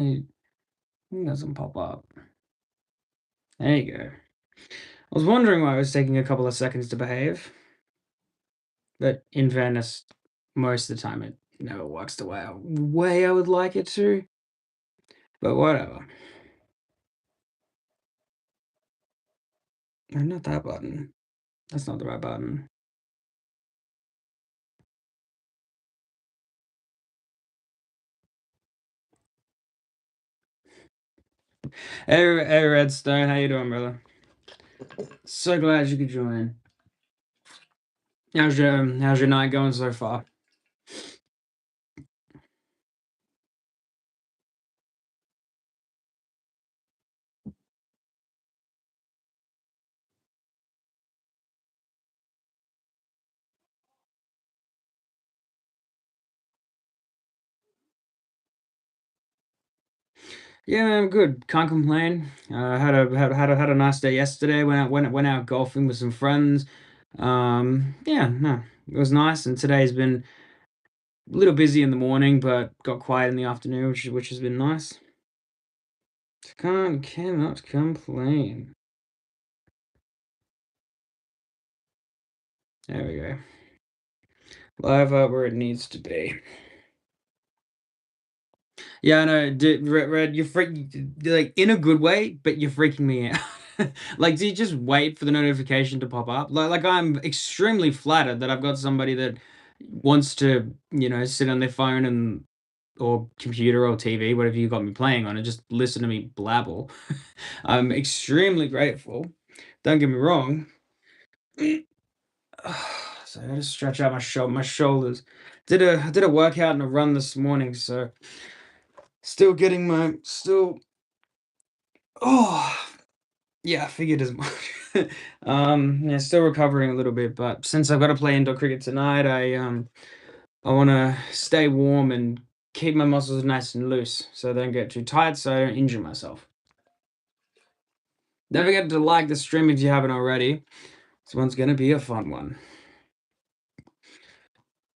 It doesn't pop up. There you go. I was wondering why it was taking a couple of seconds to behave, but in fairness, most of the time it never works the way I would like it to. But whatever. Not that button. That's not the right button. Hey, Redstone, how you doing, brother? So glad you could join. How's your night going so far? Yeah, man, I'm good. Can't complain. Had a nice day yesterday. Went out golfing with some friends. Yeah, no, it was nice. And today's been a little busy in the morning, but got quiet in the afternoon, which has been nice. Cannot complain. There we go. Live up where it needs to be. Yeah, no, Red, you're like in a good way, but you're freaking me out. Like, do you just wait for the notification to pop up? Like I'm extremely flattered that I've got somebody that wants to, sit on their phone and or computer or TV, whatever you got me playing on, and just listen to me blabble. I'm extremely grateful. Don't get me wrong. So I gotta stretch out my shoulders. Did a workout and a run this morning, so still getting my still. Oh, yeah, I figured as much. Yeah, still recovering a little bit, but since I've got to play indoor cricket tonight, I want to stay warm and keep my muscles nice and loose, so I don't get too tight, so I don't injure myself. Don't forget to like the stream if you haven't already. This one's gonna be a fun one.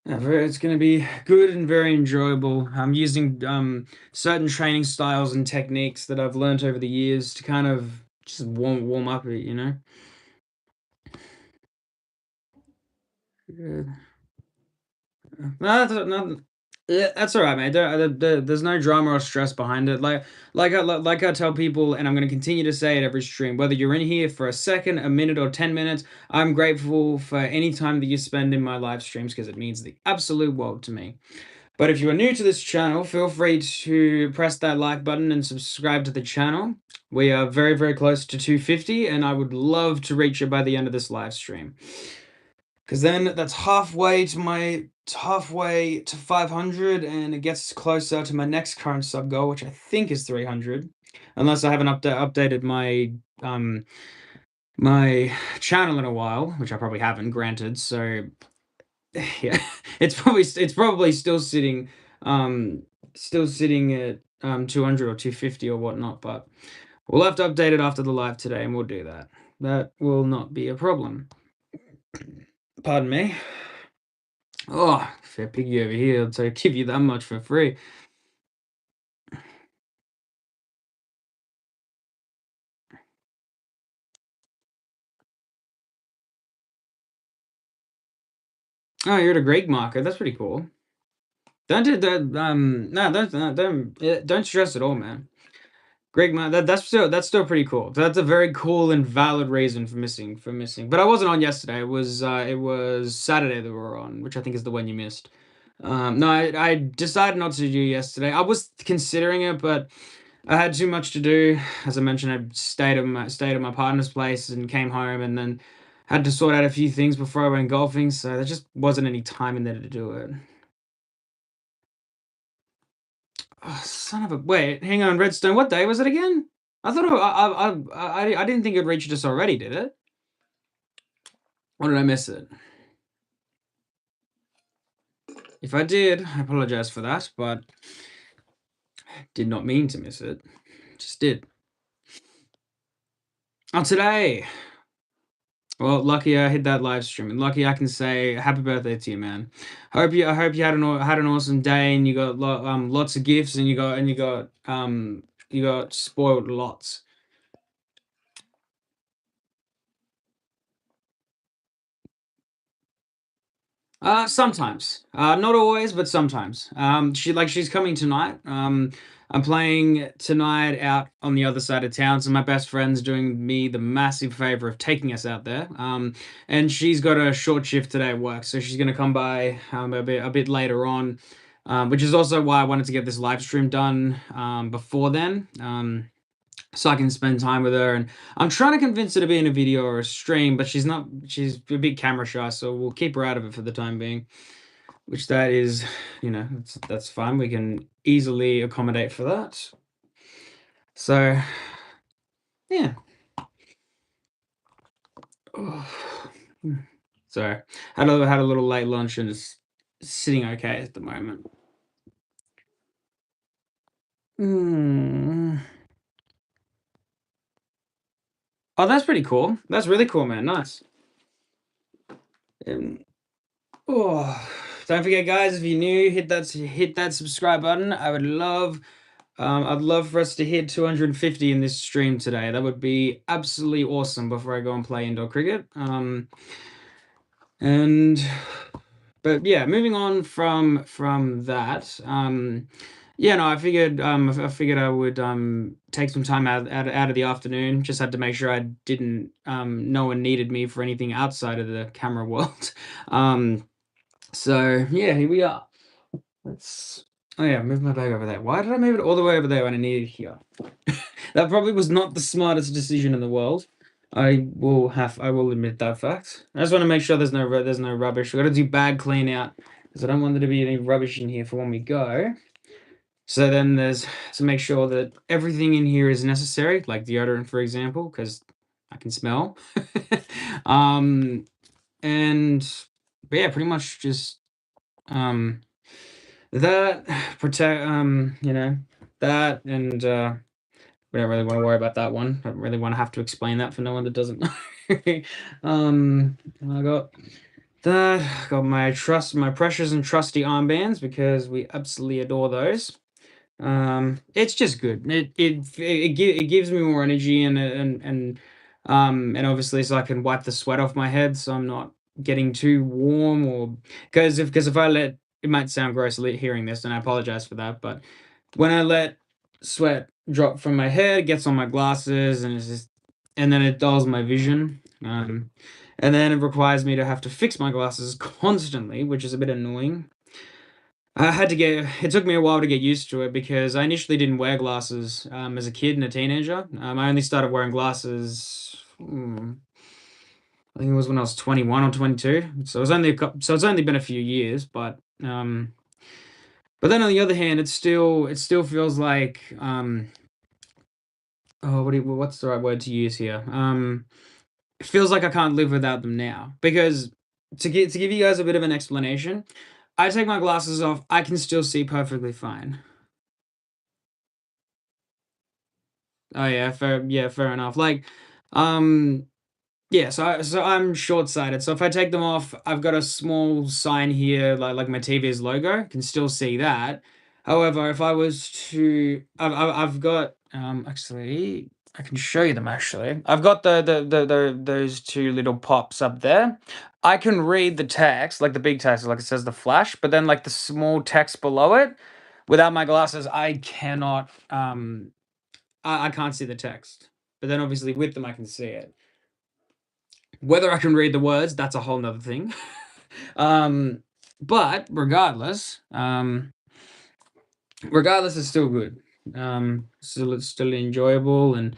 Yeah, it's gonna be good and very enjoyable. I'm using certain training styles and techniques that I've learned over the years to kind of just warm up it. Good. No, yeah, that's all right, mate. There's no drama or stress behind it. Like I tell people, and I'm going to continue to say it every stream. Whether you're in here for a second, a minute, or 10 minutes, I'm grateful for any time that you spend in my live streams because it means the absolute world to me. But if you are new to this channel, feel free to press that like button and subscribe to the channel. We are very, very close to 250, and I would love to reach it by the end of this live stream. Because then that's halfway to 500, and it gets closer to my next current sub goal, which I think is 300, unless I haven't updated um my channel in a while, which I probably haven't. Granted, so yeah, it's probably still sitting at 200 or 250 or whatnot, but we'll have to update it after the live today, and we'll do that. That will not be a problem. Pardon me. Oh, fair piggy over here. So give you that much for free. Oh, you're at a Greg marker. That's pretty cool. Don't do that. No, don't stress at all, man. Greg, man, that's still pretty cool. That's a very cool and valid reason for missing. But I wasn't on yesterday. It was Saturday that we were on, which I think is the one you missed. No, I decided not to do yesterday. I was considering it, but I had too much to do. As I mentioned, I stayed at my partner's place and came home, and then had to sort out a few things before I went golfing. So there just wasn't any time in there to do it. Oh, son of a wait, hang on, Redstone. What day was it again? I thought I didn't think it reached us already. Did it? Or did I miss it? If I did, I apologize for that, but did not mean to miss it. Just did. Oh, today. Well, lucky I hit that live stream, and lucky I can say happy birthday to you, man. I hope you had had an awesome day, and you got lots of gifts, and you got spoiled lots. Sometimes. Not always, but sometimes. She's coming tonight. I'm playing tonight out on the other side of town, so my best friend's doing me the massive favor of taking us out there. And she's got a short shift today at work, so she's gonna come by a bit later on. Which is also why I wanted to get this live stream done before then. So I can spend time with her. And I'm trying to convince her to be in a video or a stream, but she's not. She's a bit camera shy, so we'll keep her out of it for the time being. Which that is, that's fine. We can easily accommodate for that. So yeah. So had a little late lunch and it's sitting okay at the moment. Mm. Oh, that's pretty cool. That's really cool, man. Nice. Um, oh, don't forget, guys. If you're new, hit that subscribe button. I'd love for us to hit 250 in this stream today. That would be absolutely awesome before I go and play indoor cricket. And but yeah, moving on from that. Yeah, no, I figured I would take some time out of the afternoon. Just had to make sure I didn't no one needed me for anything outside of the camera world. Um, so yeah, here we are. Let's Oh yeah, move my bag over there. Why did I move it all the way over there when I needed it here? That probably was not the smartest decision in the world. I will admit that fact. I just want to make sure there's no rubbish. We got to do bag clean out because I don't want there to be any rubbish in here for when we go. So then there's to make sure that everything in here is necessary, like deodorant, for example, because I can smell. um, and but yeah, pretty much just um that protect that and we don't really want to worry about that one. I don't really want to have to explain that for no one that doesn't know. I got my precious and trusty armbands because we absolutely adore those. It's just good. It gives me more energy and obviously so I can wipe the sweat off my head so I'm not getting too warm or because if I let it might sound gross hearing this and I apologize for that, but when I let sweat drop from my head, it gets on my glasses and then it dulls my vision. And then it requires me to have to fix my glasses constantly, which is a bit annoying. It took me a while to get used to it because I initially didn't wear glasses as a kid and a teenager. I only started wearing glasses, I think it was when I was 21 or 22. So it's only been a few years, but then on the other hand, it still feels like what's the right word to use here? It feels like I can't live without them now because to give you guys a bit of an explanation, I take my glasses off, I can still see perfectly fine. Oh yeah, fair enough. Like, um, yeah. So I'm short sighted. So if I take them off, I've got a small sign here, like my TV's logo. Can still see that. However, if I was to, I've got actually I can show you them actually. I've got those two little pops up there. I can read the text, like the big text, like it says the flash, but then like the small text below it, without my glasses, I cannot I can't see the text, but then obviously with them I can see it. Whether I can read the words, that's a whole nother thing. um, but regardless, it's still good. It's still enjoyable and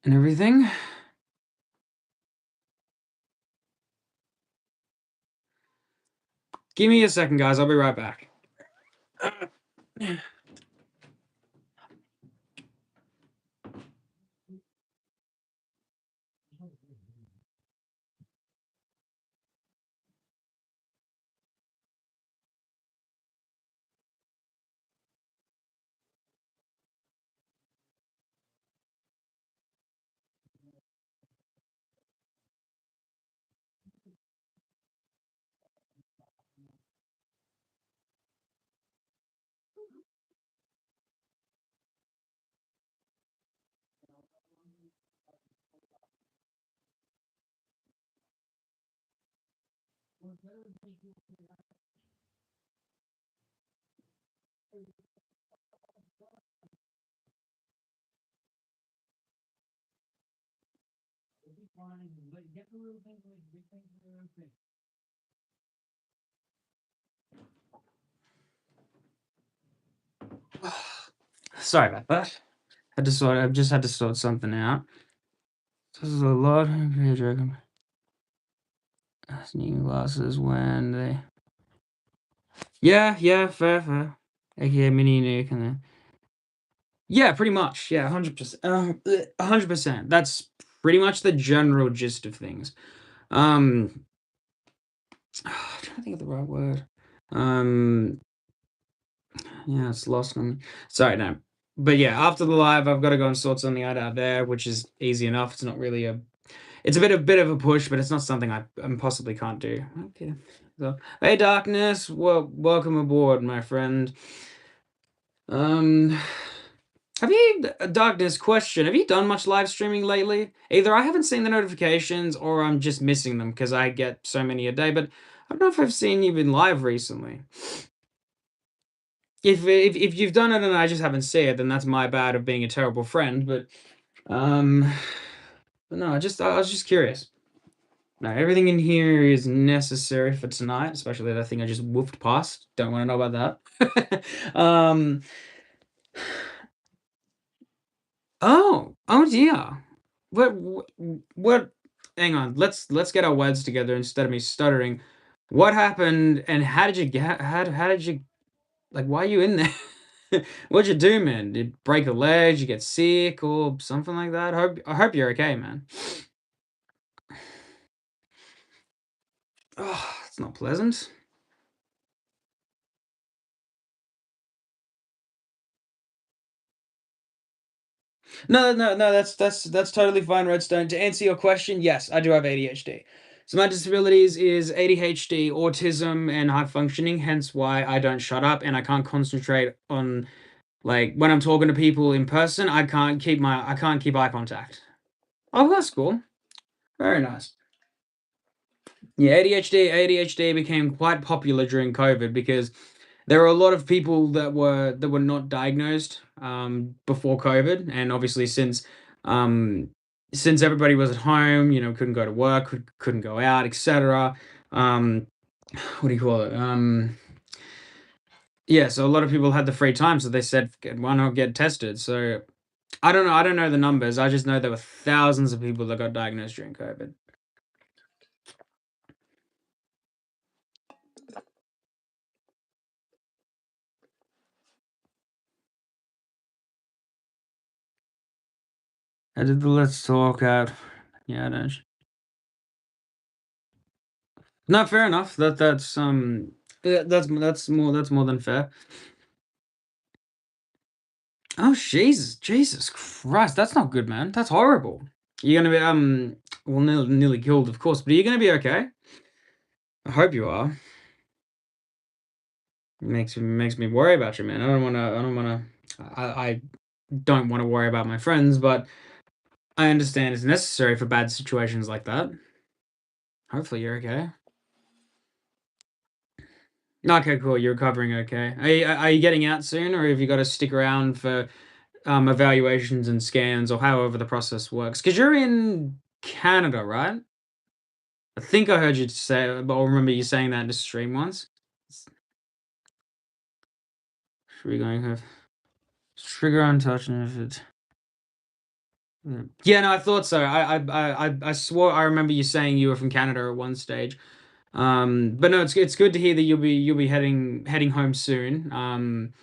everything. Give me a second, guys. I'll be right back. Sorry about that. I've just had to sort something out. This is a lot. Sneaking glasses when they. Yeah, yeah, fair, fair. AKA mini Nick and then. Yeah, pretty much. Yeah, 100%. 100%. That's pretty much the general gist of things. I'm trying to think of the right word. Um, yeah, it's lost on me. Sorry, no. But yeah, after the live, I've got to go and sort something out there, which is easy enough. It's not really a. It's a bit of a push, but it's not something I possibly can't do. Okay. So, hey, Darkness, welcome aboard, my friend. Um, have you, Darkness, question, have you done much live streaming lately? Either I haven't seen the notifications or I'm just missing them because I get so many a day, but I don't know if I've seen you in live recently. If you've done it and I just haven't seen it, then that's my bad of being a terrible friend, um, but no, I was just curious. No, everything in here is necessary for tonight, especially that thing I just woofed past. Don't want to know about that. Oh dear. What? Hang on. Let's get our words together instead of me stuttering. What happened, and how did you get? How did you like? Why are you in there? What'd you do, man? Did you break a leg? Did you get sick or something like that? I hope you're okay, man. Oh, it's not pleasant. No. That's totally fine, Redstone. To answer your question, yes, I do have ADHD. So my disabilities is ADHD, autism, and high functioning. Hence why I don't shut up and I can't concentrate on like when I'm talking to people in person. I can't keep eye contact. Oh, that's cool. Very nice. Yeah, ADHD became quite popular during COVID because there were a lot of people that were not diagnosed before COVID, and obviously um, since everybody was at home, you know, couldn't go to work, couldn't go out, etc. Um, what do you call it? Yeah, so a lot of people had the free time, so they said, "Why not get tested?" So I don't know the numbers. I just know there were thousands of people that got diagnosed during COVID. I did the let's talk out. Yeah, I don't. No, fair enough. That's more than fair. Oh, Jesus Christ, that's not good, man. That's horrible. You're gonna be well, nearly killed, of course, but are you gonna be okay? I hope you are. Makes me worry about you, man. I don't wanna. I don't want to worry about my friends, but I understand it's necessary for bad situations like that. Hopefully, you're okay. Okay, cool. You're recovering okay. Are you getting out soon, or have you got to stick around for evaluations and scans, or however the process works? Because you're in Canada, right? I think I heard you say, but I remember you saying that in a stream once. Should we going have trigger untouching if it? Yeah, no, I thought so. I swore I remember you saying you were from Canada at one stage. But no, it's good to hear that you'll be heading home soon. And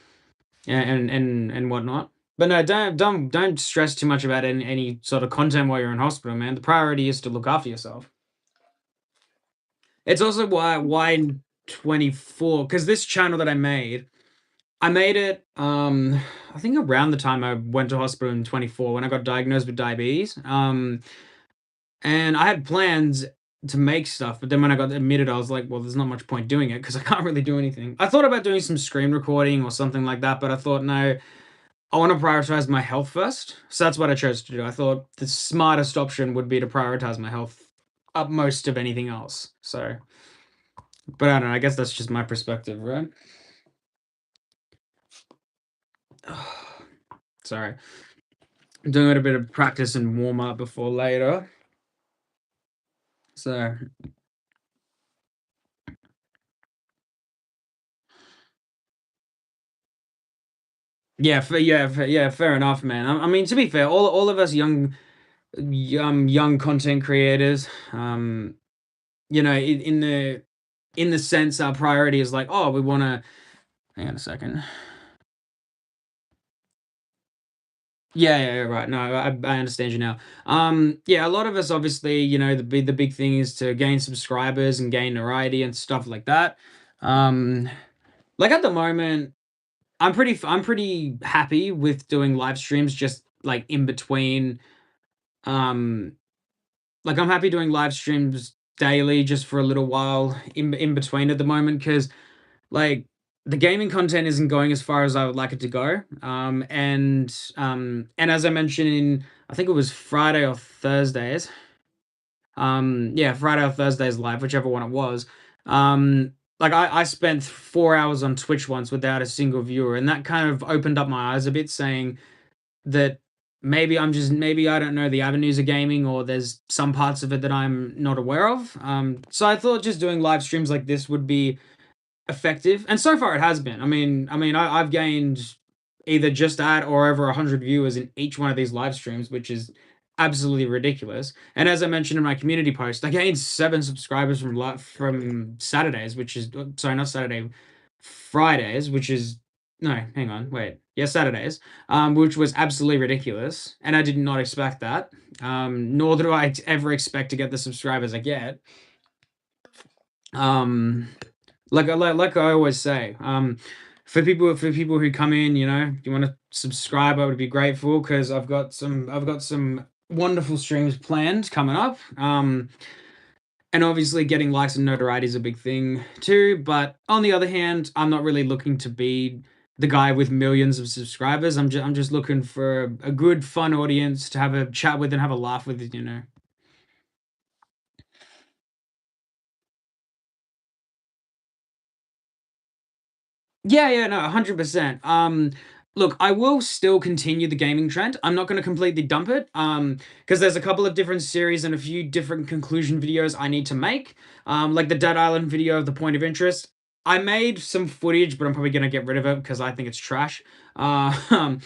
whatnot. But no, don't stress too much about any sort of content while you're in hospital, man. The priority is to look after yourself. It's also why 24, because this channel that I made it I think around the time I went to hospital in 24 when I got diagnosed with diabetes. And I had plans to make stuff, but then when I got admitted, I was like, well, there's not much point doing it because I can't really do anything. I thought about doing some screen recording or something like that, but I thought no, I want to prioritize my health first. So that's what I chose to do. I thought the smartest option would be to prioritize my health upmost of anything else. So But I don't know, I guess that's just my perspective, right? Sorry. I'm doing a little bit of practice and warm up before later. So yeah, yeah, fair enough, man. I mean, to be fair, all of us young content creators, you know, in the sense our priority is like, oh, we want to. Hang on a second. Yeah, right. No, I understand you now. Yeah, a lot of us obviously, you know, the big thing is to gain subscribers and gain notoriety and stuff like that. Um, like at the moment, I'm pretty happy with doing live streams just like in between. Um, like I'm happy doing live streams daily just for a little while in between at the moment because like the gaming content isn't going as far as I would like it to go. And as I mentioned in I think it was Friday or Thursdays. Yeah, Friday or Thursdays live, whichever one it was. Like I spent 4 hours on Twitch once without a single viewer, and that kind of opened up my eyes a bit, saying that maybe I don't know the avenues of gaming, or there's some parts of it that I'm not aware of. So I thought just doing live streams like this would be effective, and so far it has been. I've gained either just at or over 100 viewers in each one of these live streams, which is absolutely ridiculous. And as I mentioned in my community post, I gained 7 subscribers from Saturdays, which is sorry, not Saturday, Fridays, which is no, hang on, wait, yeah, Saturdays, which was absolutely ridiculous, and I did not expect that. Nor do I ever expect to get the subscribers I get. Um, like I always say, for people who come in, you know, you want to subscribe, I would be grateful because I've got some wonderful streams planned coming up. And obviously getting likes and notoriety is a big thing too. But on the other hand, I'm not really looking to be the guy with millions of subscribers. I'm just looking for a good, fun audience to have a chat with and have a laugh with, you know. Yeah, no, 100%. Look, I will still continue the gaming trend. I'm not going to completely dump it. Because there's a couple of different series and a few different conclusion videos I need to make. Like the Dead Island video of the point of interest. I made some footage, but I'm probably going to get rid of it because I think it's trash. Um,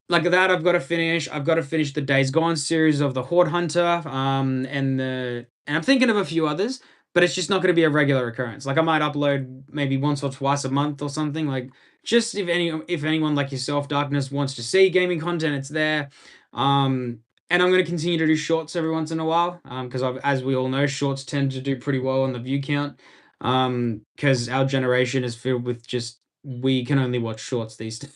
like that I've got to finish. I've got to finish the Days Gone series of the Horde Hunter, and I'm thinking of a few others, but it's just not going to be a regular occurrence. Like I might upload maybe once or twice a month or something. Like just if anyone like yourself, Darkness, wants to see gaming content, it's there. And I'm going to continue to do shorts every once in a while, because as we all know, shorts tend to do pretty well on the view count. Because our generation is filled with just we can only watch shorts these days.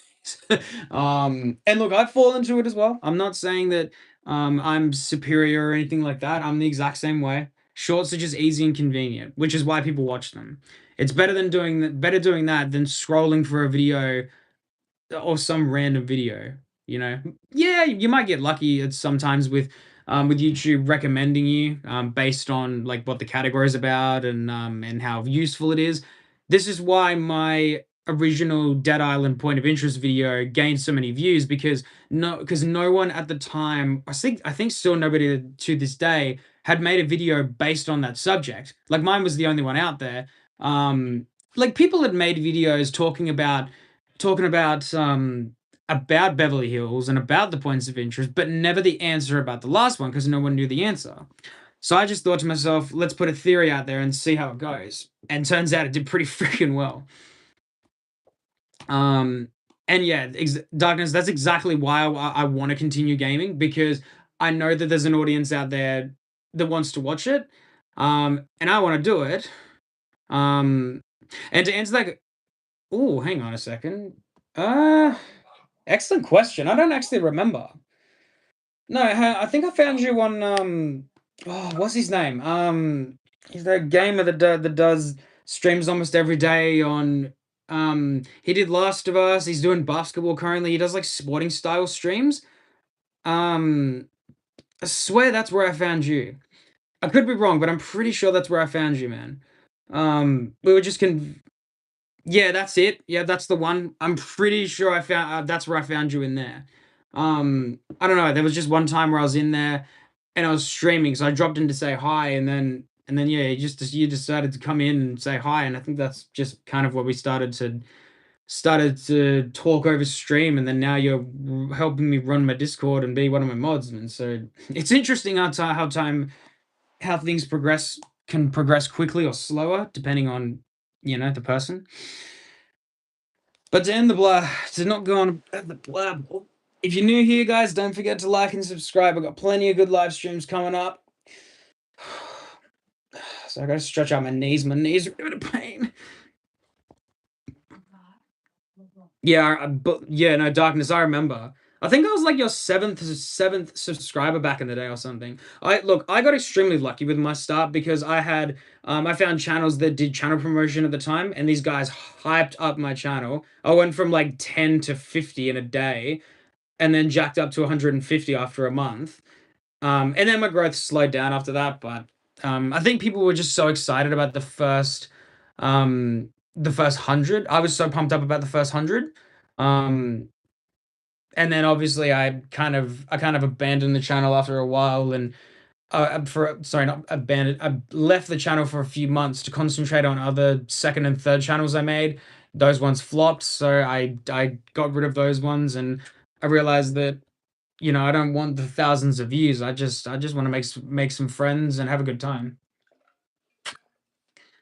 And look, I've fallen into it as well. I'm not saying that I'm superior or anything like that. I'm the exact same way. Shorts are just easy and convenient, which is why people watch them. It's better doing that than scrolling for a video or some random video, you know. Yeah, you might get lucky at sometimes with YouTube recommending you based on like what the category is about and how useful it is. This is why my original Dead Island point of interest video gained so many views because no one at the time, I think still nobody to this day had made a video based on that subject. Like mine was the only one out there. Um like people had made videos talking about Beverly Hills and about the points of interest, but never the answer about the last one because no one knew the answer. So I just thought to myself, let's put a theory out there and see how it goes. And turns out it did pretty freaking well. Um, and yeah, Darkness, that's exactly why I want to continue gaming because I know that there's an audience out there that wants to watch it. And I want to do it. Um, and to answer that, oh, hang on a second. Uh, Excellent question. I don't actually remember. No, I think I found you on oh, what's his name? He's the gamer that does streams almost every day on he did Last of Us, he's doing basketball currently. He does like sporting style streams. Um I swear that's where I found you. I could be wrong, but I'm pretty sure that's where I found you, man. We were just yeah, that's it. Yeah, that's the one. I'm pretty sure I found that's where I found you in there. I don't know. There was just one time where I was in there and I was streaming, so I dropped in to say hi, and then yeah, you decided to come in and say hi, and I think that's just kind of where we started to talk over stream, and then now you're helping me run my Discord and be one of my mods, and so it's interesting how things can progress quickly or slower depending on the person. But to end the blah, to not go on the blab. If you're new here, guys, don't forget to like and subscribe. I've got plenty of good live streams coming up. So I gotta stretch out my knees. My knees are a bit of pain. Yeah, but yeah, no, Darkness, I remember. I think I was like your seventh subscriber back in the day or something. I got extremely lucky with my start because I found channels that did channel promotion at the time, and these guys hyped up my channel. I went from like 10 to 50 in a day, and then jacked up to 150 after a month. And then my growth slowed down after that, but I think people were just so excited about the first 100. I was so pumped up about the first 100. Um, and then obviously I kind of abandoned the channel after a while, and for sorry, not abandoned. I left the channel for a few months to concentrate on other second and third channels I made. Those ones flopped, so I got rid of those ones, and I realized that I don't want the thousands of views. I just want to make some friends and have a good time.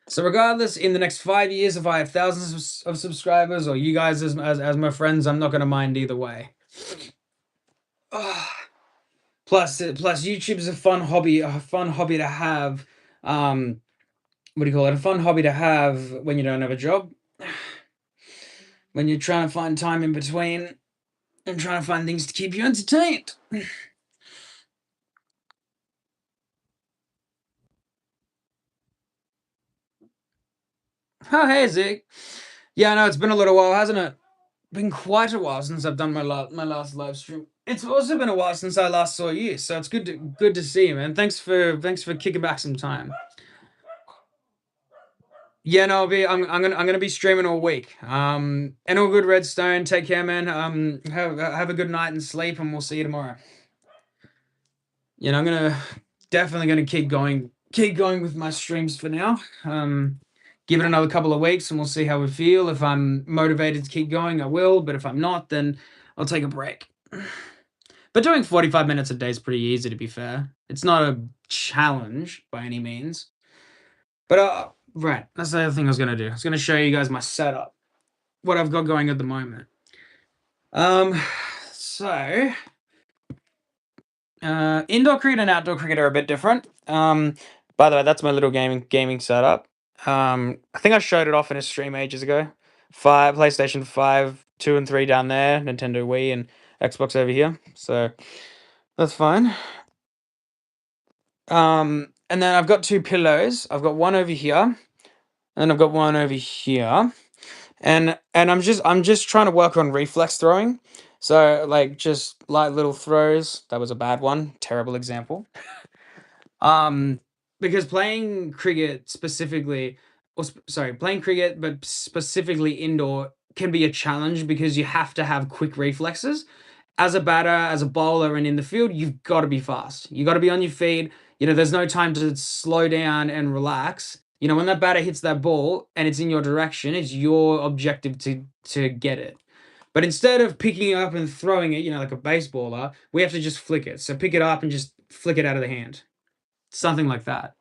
So regardless, in the next 5 years, if I have thousands of subscribers or you guys as my friends, I'm not gonna mind either way. Plus YouTube's a fun hobby to have. What do you call it? A fun hobby to have when you don't have a job. When you're trying to find time in between and trying to find things to keep you entertained. Oh, hey, Zeke. Yeah, I know it's been a little while, hasn't it? Been quite a while since I've done my last live stream. It's also been a while since I last saw you, so it's good to see you, man. Thanks for kicking back some time. Yeah, no, I'm gonna be streaming all week. And all good, Redstone. Take care, man. Have a good night and sleep, and we'll see you tomorrow. I'm definitely gonna keep going with my streams for now. Give it another couple of weeks, and we'll see how we feel. If I'm motivated to keep going, I will. But if I'm not, then I'll take a break. But doing 45 minutes a day is pretty easy, to be fair. It's not a challenge by any means. But right, that's the other thing I was gonna do. I was gonna show you guys my setup, what I've got going at the moment. Um, so indoor cricket and outdoor cricket are a bit different. By the way, that's my little gaming setup. I think I showed it off in a stream ages ago. PlayStation 5, 2 and 3 down there, Nintendo Wii and Xbox over here. So that's fine. And then I've got two pillows. I've got one over here, and I've got one over here. And I'm just trying to work on reflex throwing. So like just light little throws. That was a bad one. Terrible example. Um, because playing cricket specifically, sorry, playing cricket, but specifically indoor can be a challenge because you have to have quick reflexes. As a batter, as a bowler, and in the field, you've got to be fast. You got to be on your feet. There's no time to slow down and relax. When that batter hits that ball and it's in your direction, it's your objective to get it. But instead of picking it up and throwing it, like a baseballer, we have to just flick it. So pick it up and just flick it out of the hand. Something like that.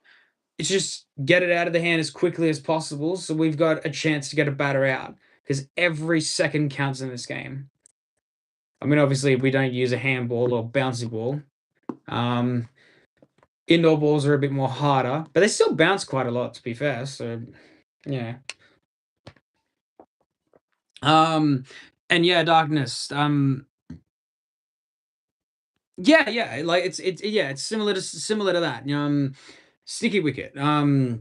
It's just get it out of the hand as quickly as possible so we've got a chance to get a batter out. Because every second counts in this game. I mean, obviously, we don't use a handball or bouncy ball. Indoor balls are a bit more harder, but they still bounce quite a lot, to be fair. So, yeah. And yeah, Darkness. Yeah, like it's similar to that. Sticky wicket. But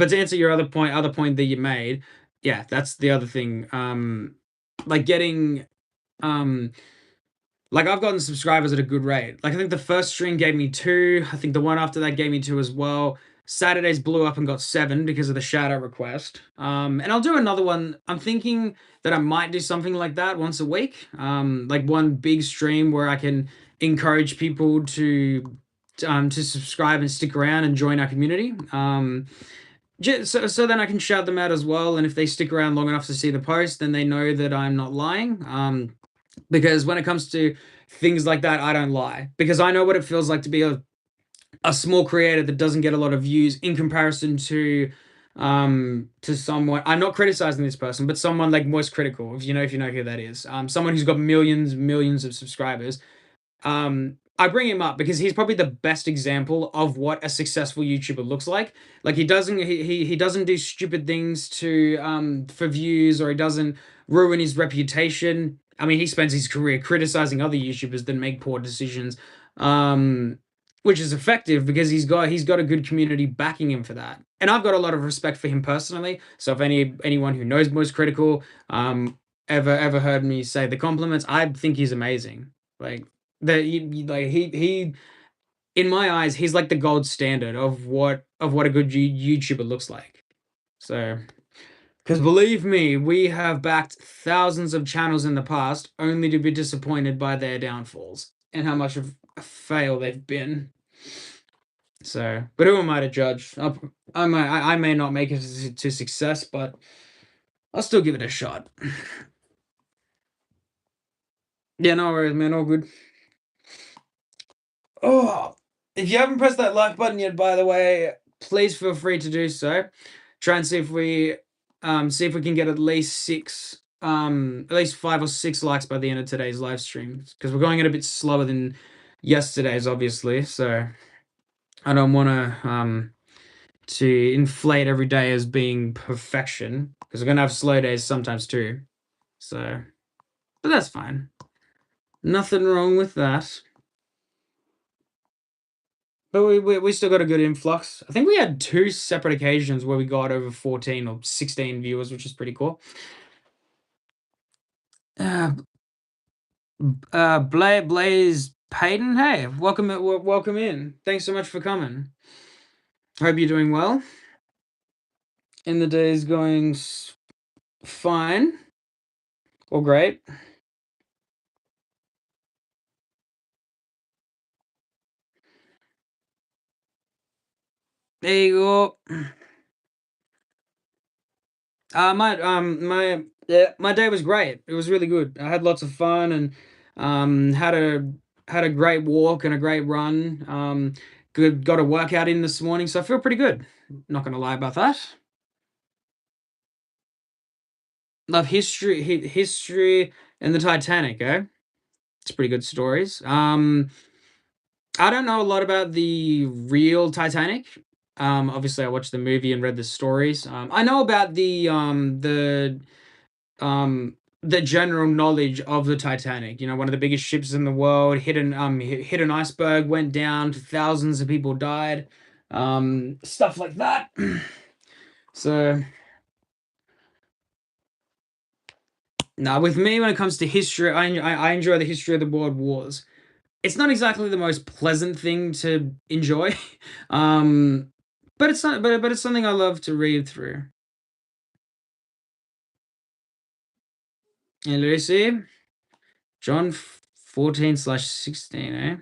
to answer your other point that you made, yeah, that's the other thing. Like getting like I've gotten subscribers at a good rate. Like I think the first stream gave me 2. I think the one after that gave me 2 as well. Saturdays blew up and got 7 because of the shadow request. And I'll do another one. I'm thinking that I might do something like that once a week. Like one big stream where I can encourage people to subscribe and stick around and join our community. So then I can shout them out as well, and if they stick around long enough to see the post, then they know that I'm not lying. Because when it comes to things like that, I don't lie because I know what it feels like to be a small creator that doesn't get a lot of views in comparison to someone. I'm not criticizing this person, but someone like Moist Critical, if you know who that is. Someone who's got millions of subscribers. I bring him up because he's probably the best example of what a successful YouTuber looks like. Like he doesn't do stupid things to for views, or he doesn't ruin his reputation. I mean, he spends his career criticizing other YouTubers that make poor decisions. Which is effective because he's got a good community backing him for that. And I've got a lot of respect for him personally. So if anyone who knows Most Critical ever heard me say the compliments, I think he's amazing. Like that like he in my eyes, he's like the gold standard of what a good YouTuber looks like. So, because believe me, we have backed thousands of channels in the past only to be disappointed by their downfalls and how much of a fail they've been. So, but who am I to judge? I may not make it to success, but I'll still give it a shot. Yeah, no worries, man. All good. Oh, if you haven't pressed that like button yet, by the way, please feel free to do so. Try and see if we can get at least 5 or 6 likes by the end of today's live stream, because we're going a bit slower than yesterday's, obviously. So I don't want to inflate every day as being perfection, because we're gonna have slow days sometimes too. So, but that's fine. Nothing wrong with that. But we still got a good influx. I think we had 2 separate occasions where we got over 14 or 16 viewers, which is pretty cool. Uh, Blaze Payton, hey, welcome in. Thanks so much for coming. Hope you're doing well. And the day is going fine or great. There you go. My day was great. It was really good. I had lots of fun and had a great walk and a great run. Got a workout in this morning, so I feel pretty good. Not gonna lie about that. Love history and the Titanic, eh? It's pretty good stories. I don't know a lot about the real Titanic. Obviously I watched the movie and read the stories. I know about um the general knowledge of the Titanic. One of the biggest ships in the world, hit an iceberg, went down, thousands of people died, stuff like that. So now with me, when it comes to history, I enjoy the history of the world wars. It's not exactly the most pleasant thing to enjoy, um, but it's not, but it's something I love to read through. And let me see, John 14/16, eh?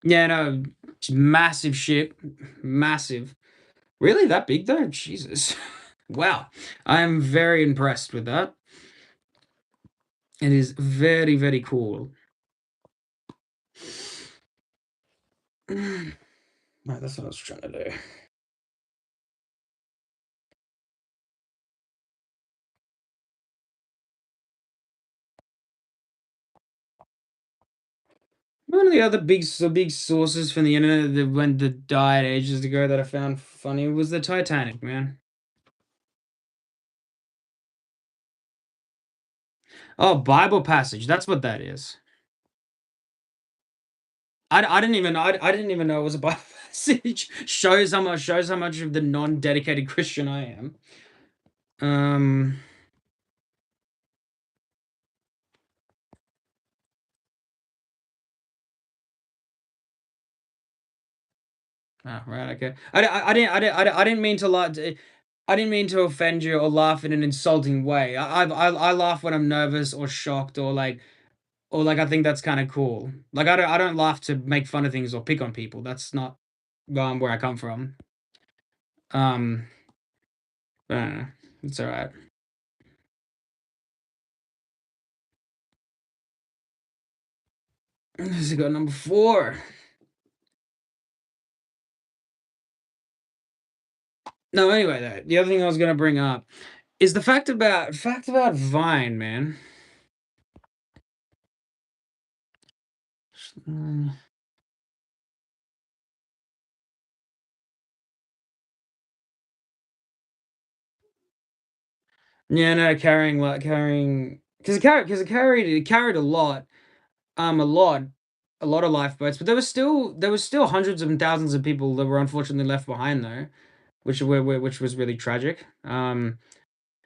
Yeah, no, massive ship, massive. Really, that big though? Jesus, wow! I am very impressed with that. It is very cool. Right, that's what I was trying to do. One of the other big sources from the internet that went that died ages ago that I found funny was the Titanic, man. Oh, Bible passage. That's what that is. I didn't even I didn't even know it was a Bible passage. Shows how much of the non-dedicated Christian I am. Um, Oh, right, okay. I didn't mean to I didn't mean to offend you or laugh in an insulting way. I laugh when I'm nervous or shocked or like I think that's kind of cool. Like I don't laugh to make fun of things or pick on people. That's not where I come from. Um, I don't know. It's all right. This is got number 4. No, anyway, though, the other thing I was gonna bring up is the fact about Vine, man. Mm, yeah, no, carrying because it carried a lot, a lot of lifeboats, but there was still hundreds and thousands of people that were unfortunately left behind though, which was really tragic.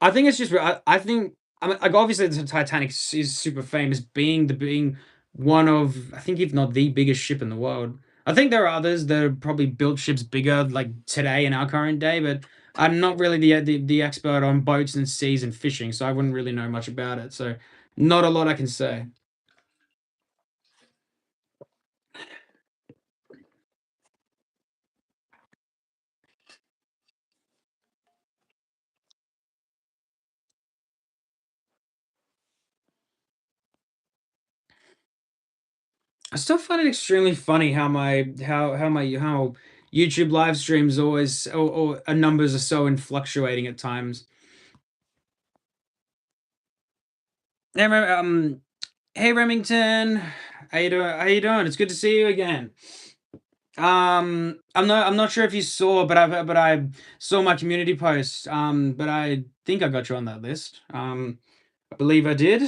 I think it's just I think I mean like obviously the Titanic is super famous being one of I think if not the biggest ship in the world. I think there are others that have probably built ships bigger like today in our current day, but I'm not really the expert on boats and seas and fishing, so I wouldn't really know much about it. So not a lot I can say. I still find it extremely funny how YouTube live streams always or numbers are so in fluctuating at times. Hey, hey Remington, how you doing? How you doing? It's good to see you again. I'm not sure if you saw, but I saw my community post. But I think I got you on that list. I believe I did.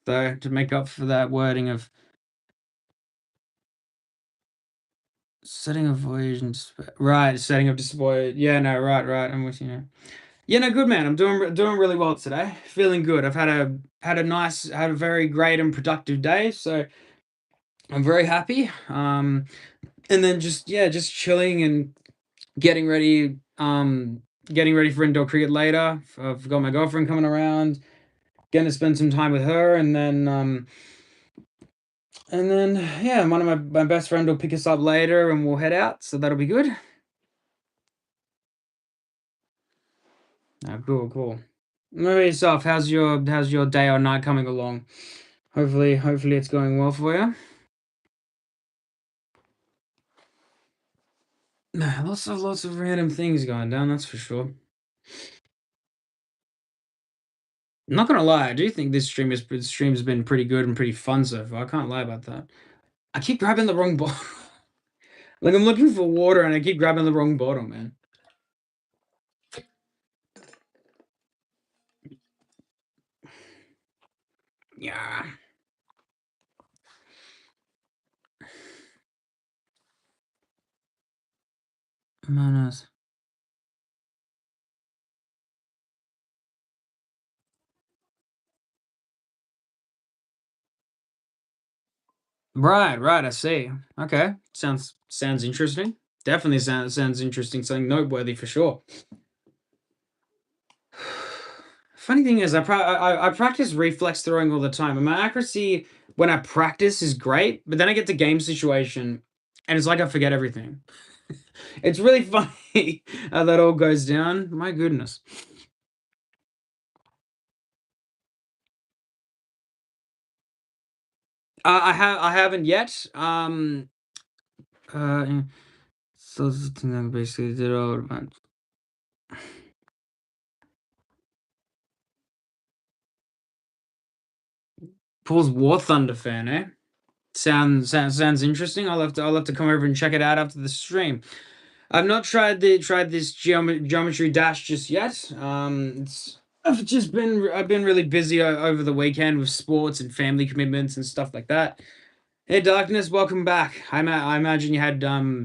Though to make up for that wording of setting a voyage and right, setting up display. Yeah, no, right. I'm with you now. Yeah, no, good man. I'm doing really well today. Feeling good. I've had a very great and productive day, so I'm very happy. And then just yeah, just chilling and getting ready for indoor cricket later. I've got my girlfriend coming around, going to spend some time with her, and then yeah, one of my best friend will pick us up later, and we'll head out. So that'll be good. Cool. What about yourself? How's your day or night coming along? Hopefully it's going well for you. Lots of random things going down. That's for sure. I'm not gonna lie, I do think this stream's been pretty good and pretty fun so far. I can't lie about that. I keep grabbing the wrong bottle. Like I'm looking for water and I keep grabbing the wrong bottle, man. Yeah. Manners. Right, I see. Okay. Sounds interesting. Definitely sounds interesting, something noteworthy for sure. Funny thing is, I practice reflex throwing all the time, and my accuracy when I practice is great, but then I get to game situation, and it's like I forget everything. It's really funny how that all goes down. My goodness. I haven't yet. Uh, so this is the thing I basically did all about. Paul's War Thunder fan, eh? Sounds interesting. I'll have to come over and check it out after the stream. I've not tried this Geometry Dash just yet. I've been really busy over the weekend with sports and family commitments and stuff like that. Hey Darkness, welcome back. I imagine you had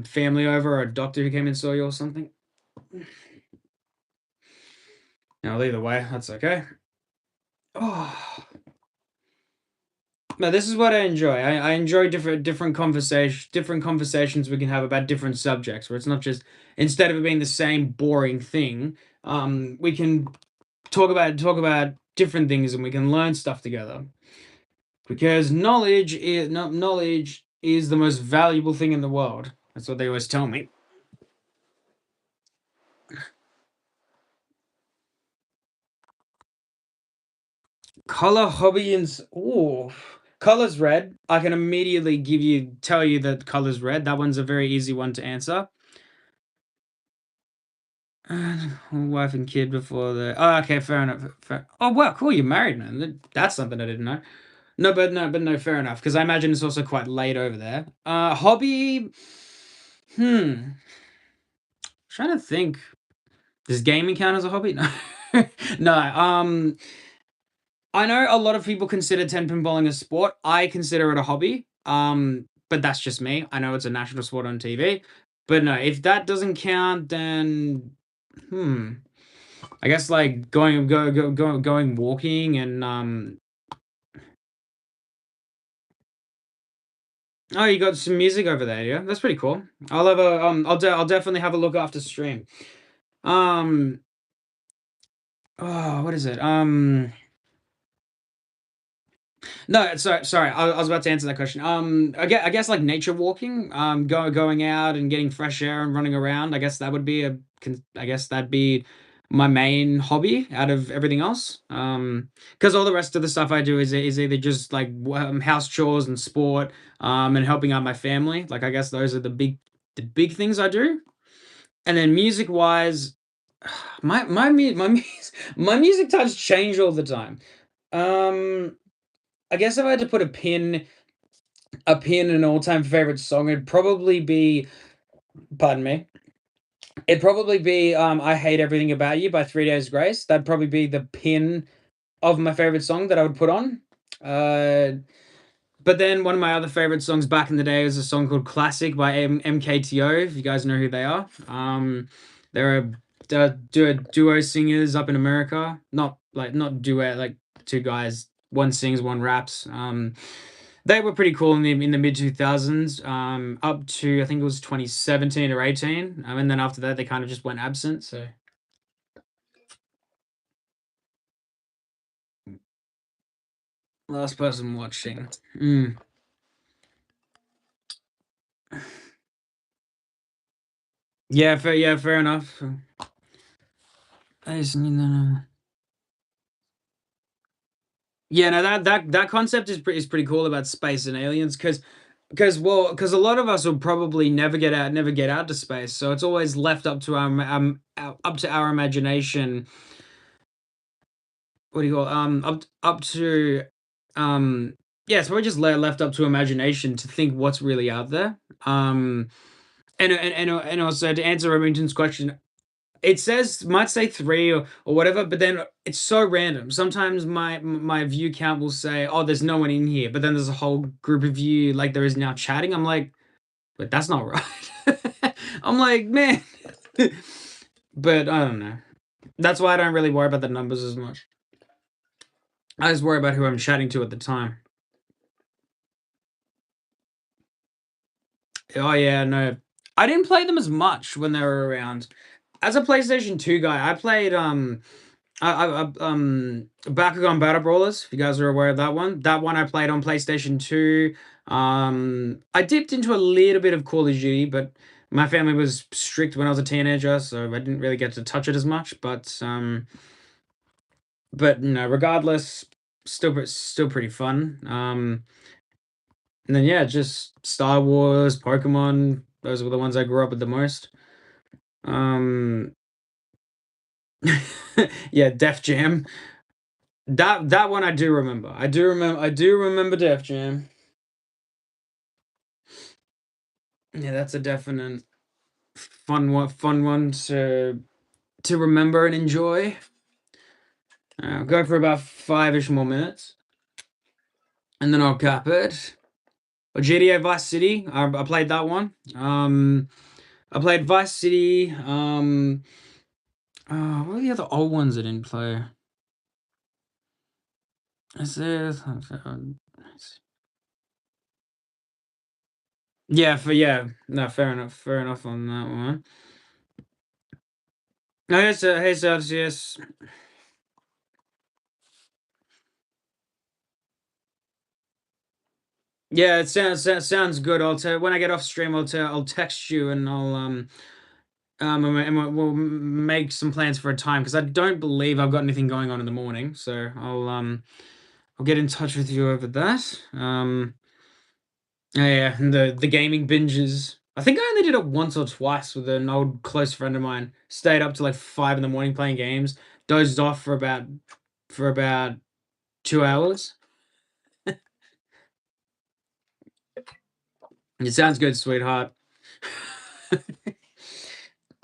family over or a doctor who came and saw you or something. No, either way, that's okay. Oh, No, this is what I enjoy. I enjoy different conversations we can have about different subjects, where it's not just instead of it being the same boring thing, we can talk about different things and we can learn stuff together. Because knowledge is the most valuable thing in the world. That's what they always tell me. Color hobby ooh. Color's red. I can immediately tell you that color's red. That one's a very easy one to answer. Wife and kid before the. Oh, okay, fair enough. Oh, wow, cool. You're married, man. That's something I didn't know. No, fair enough. Because I imagine it's also quite late over there. Hobby. Hmm. Trying to think. Does gaming count as a hobby? No. No. I know a lot of people consider 10-pin bowling a sport. I consider it a hobby. But that's just me. I know it's a national sport on TV. But no, if that doesn't count, then hmm. I guess like going walking and oh, you got some music over there, yeah? That's pretty cool. I'll definitely have a look after stream. Um oh, what is it? No, sorry. I was about to answer that question. I guess like nature walking, going out and getting fresh air and running around. I guess that'd be my main hobby out of everything else. Because all the rest of the stuff I do is either just like house chores and sport, and helping out my family. Like I guess those are the big things I do. And then music wise, my music types change all the time. Um. I guess if I had to put a pin in an all-time favorite song, it'd probably be, pardon me, it'd probably be "I Hate Everything About You" by 3 Days Grace. That'd probably be the pin of my favorite song that I would put on. Uh, but then one of my other favorite songs back in the day was a song called "Classic" by MKTO. If you guys know who they are, they're duo singers up in America. Not duet, like two guys. One sings, one raps. They were pretty cool in the mid 2000s, up to I think it was 2017 or 18, and then after that they kind of just went absent. So last person watching. Mm. Yeah, fair enough. Yeah, no, that concept is pretty cool about space and aliens because a lot of us will probably never get out to space, so it's always left up to our imagination. What do you call up to yeah, it's probably just left up to imagination to think what's really out there. And also to answer Remington's question, it might say three or whatever, but then it's so random. Sometimes my view count will say, "Oh, there's no one in here," but then there's a whole group of you like there is now chatting. I'm like, but that's not right. I'm like, man, but I don't know. That's why I don't really worry about the numbers as much. I just worry about who I'm chatting to at the time. Oh yeah, no, I didn't play them as much when they were around. As a PlayStation 2 guy, I played Bakugan Battle Brawlers. If you guys are aware of that one I played on PlayStation 2. I dipped into a little bit of Call of Duty, but my family was strict when I was a teenager, so I didn't really get to touch it as much. But no, regardless, still pretty fun. And then yeah, just Star Wars, Pokemon. Those were the ones I grew up with the most. Um, yeah, Def Jam. That one I do remember. I do remember Def Jam. Yeah, that's a definite fun one to remember and enjoy. Go for about 5-ish more minutes, and then I'll cap it. GTA Vice City. I played that one. I played Vice City. What are the other old ones I didn't play? Is there? Yeah, no, fair enough on that one. No, hey, Celsius. Yeah, it sounds good. I'll tell when I get off stream. I'll text you and and we'll make some plans for a time because I don't believe I've got anything going on in the morning. So I'll get in touch with you over that. Yeah, and the gaming binges. I think I only did it once or twice with an old close friend of mine. Stayed up to like 5 in the morning playing games. Dozed off for about 2 hours. It sounds good, sweetheart.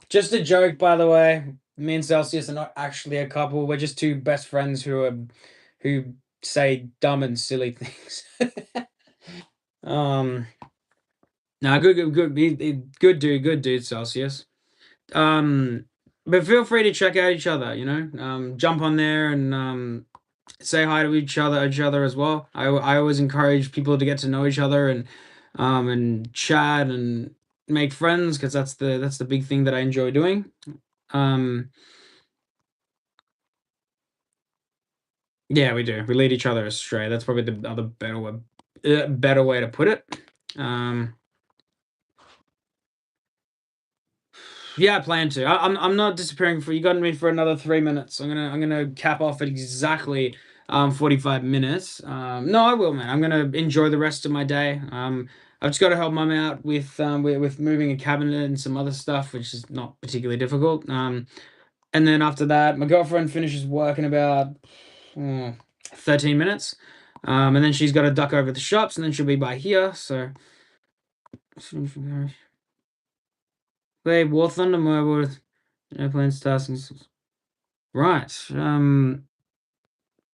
Just a joke, by the way. Me and Celsius are not actually a couple. We're just two best friends who say dumb and silly things. um, no, good dude, Celsius. Um, but feel free to check out each other. Jump on there and say hi to each other as well. I always encourage people to get to know each other and chat and make friends because that's the big thing that I enjoy doing. Um, yeah, we do. We lead each other astray. That's probably the other better way to put it. Um, yeah, I plan to. I'm not disappearing for you. Got me for another 3 minutes. I'm gonna cap off at exactly 45 minutes. No, I will, man. I'm gonna enjoy the rest of my day. I've just got to help mum out with moving a cabinet and some other stuff, which is not particularly difficult. And then after that, my girlfriend finishes work in about 13 minutes. And then she's got to duck over the shops, and then she'll be by here. So, play War Thunder Mobile airplanes, tasks. Right.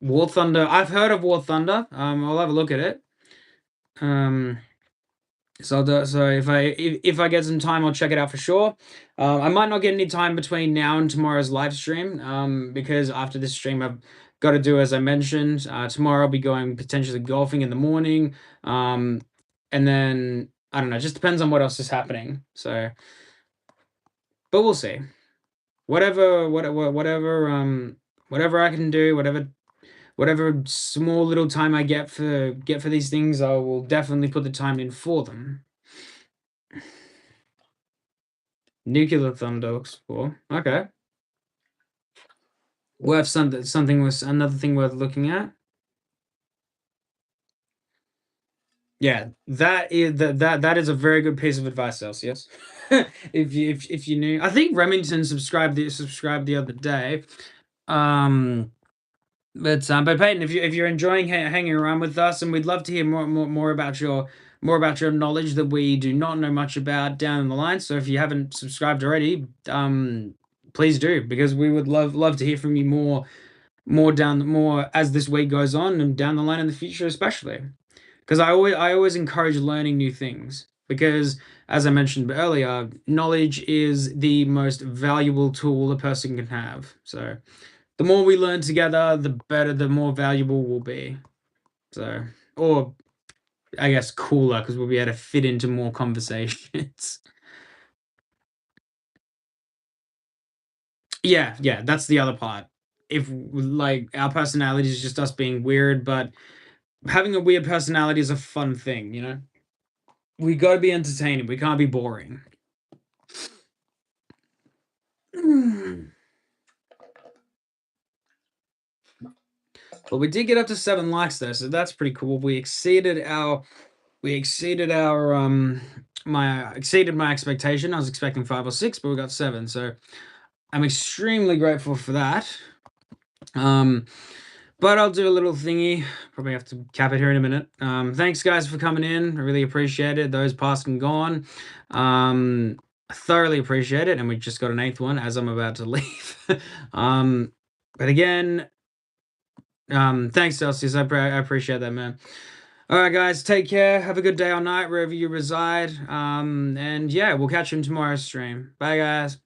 War Thunder. I've heard of War Thunder. I'll have a look at it. Um, so I'll do, so if I get some time, I'll check it out for sure. I might not get any time between now and tomorrow's live stream. Because after this stream, I've got to do as I mentioned. Tomorrow I'll be going potentially golfing in the morning. And then I don't know. Just depends on what else is happening. So, but we'll see. Whatever I can do, whatever small little time I get for these things, I will definitely put the time in for them. Nuclear Thunder looks cool. Okay. Worth something was another thing worth looking at. Yeah, that is a very good piece of advice, Celsius. If you knew, I think Remington subscribed the other day. Um, but Peyton, if you're enjoying hanging around with us, and we'd love to hear more about your knowledge that we do not know much about down in the line. So if you haven't subscribed already, please do because we would love to hear from you more as this week goes on and down the line in the future, especially because I always encourage learning new things because as I mentioned earlier, knowledge is the most valuable tool a person can have. So the more we learn together, the better, the more valuable we'll be. So, or I guess cooler because we'll be able to fit into more conversations. Yeah, that's the other part. If like our personality is just us being weird, but having a weird personality is a fun thing, you know? We gotta be entertaining. We can't be boring. But we did get up to 7 likes though, so that's pretty cool. We exceeded my expectation. I was expecting 5 or 6, but we got 7. So I'm extremely grateful for that. But I'll do a little thingy. Probably have to cap it here in a minute. Thanks guys for coming in. I really appreciate it. Those past and gone. I thoroughly appreciate it. And we just got an 8th one as I'm about to leave. But again, thanks Celsius. I appreciate that, man. All right, guys, take care. Have a good day or night wherever you reside. And yeah, we'll catch you in tomorrow's stream. Bye, guys.